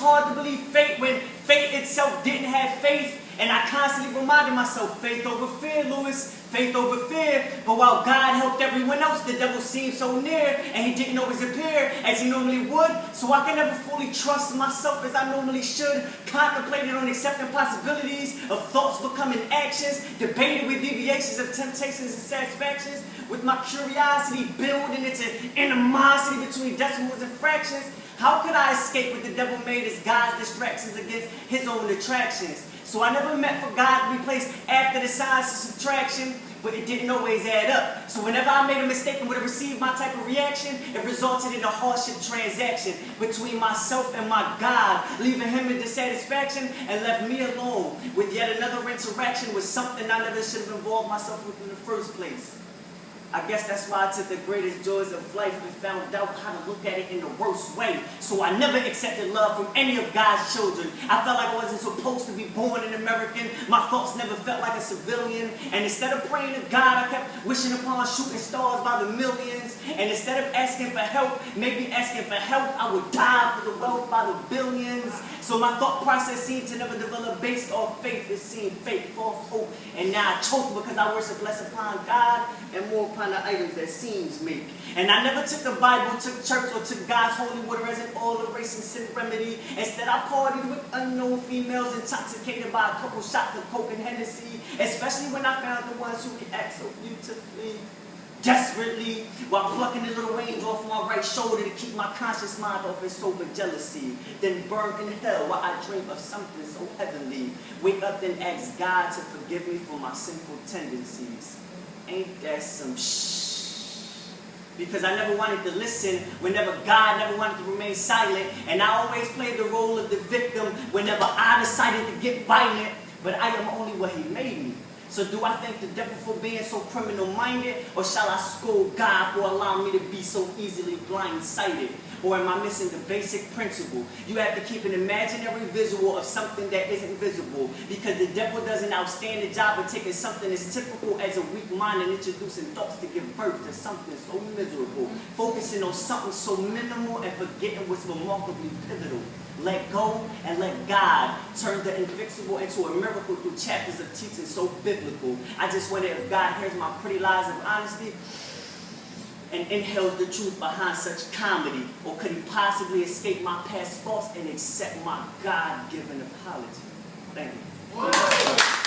hard to believe fate when fate itself didn't have faith. And I constantly reminded myself, faith over fear, Luis, faith over fear. But while God helped everyone else, the devil seemed so near, and he didn't always appear as he normally would. So I can never fully trust myself as I normally should. Contemplated on accepting possibilities of thoughts becoming actions. Debated with deviations of temptations and satisfactions. With my curiosity building into animosity between decimals and fractions. How could I escape what the devil made as God's distractions against his own attractions? So I never meant for God to be placed after the signs of subtraction, but it didn't always add up. So whenever I made a mistake and would have received my type of reaction, it resulted in a hardship transaction between myself and my God, leaving him in dissatisfaction and left me alone with yet another interaction with something I never should have involved myself with in the first place. I guess that's why I took the greatest joys of life and found out how to look at it in the worst way. So I never accepted love from any of God's children. I felt like I wasn't supposed to be born an American. My thoughts never felt like a civilian. And instead of praying to God, I kept wishing upon shooting stars by the millions. And instead of asking for help, maybe asking for help, I would die for the wealth by the billions. So my thought process seemed to never develop based off faith. It seemed fake, false hope. And now I choke because I worship less upon God and more upon the items that seems make. And I never took the Bible, took church, or took God's holy water as an all-erasing sin remedy. Instead, I partied with unknown females intoxicated by a couple shots of coke and Hennessy, especially when I found the ones who react so beautifully, desperately, while plucking the little range off my right shoulder to keep my conscious mind off its sober jealousy. Then burn in hell while I dream of something so heavenly. Wake up then ask God to forgive me for my sinful tendencies. Ain't that some shh? Because I never wanted to listen whenever God never wanted to remain silent. And I always played the role of the victim whenever I decided to get violent. But I am only what he made me. So do I thank the devil for being so criminal-minded? Or shall I scold God for allowing me to be so easily blindsided? Or am I missing the basic principle? You have to keep an imaginary visual of something that isn't visible. Because the devil does an outstanding job of taking something as typical as a weak mind and introducing thoughts to give birth to something so miserable. Focusing on something so minimal and forgetting what's remarkably pivotal. Let go and let God turn the infixable into a miracle through chapters of teaching so biblical. I just wonder if God hears my pretty lies of honesty and inhales the truth behind such comedy, or could he possibly escape my past faults and accept my God-given apology? Thank you.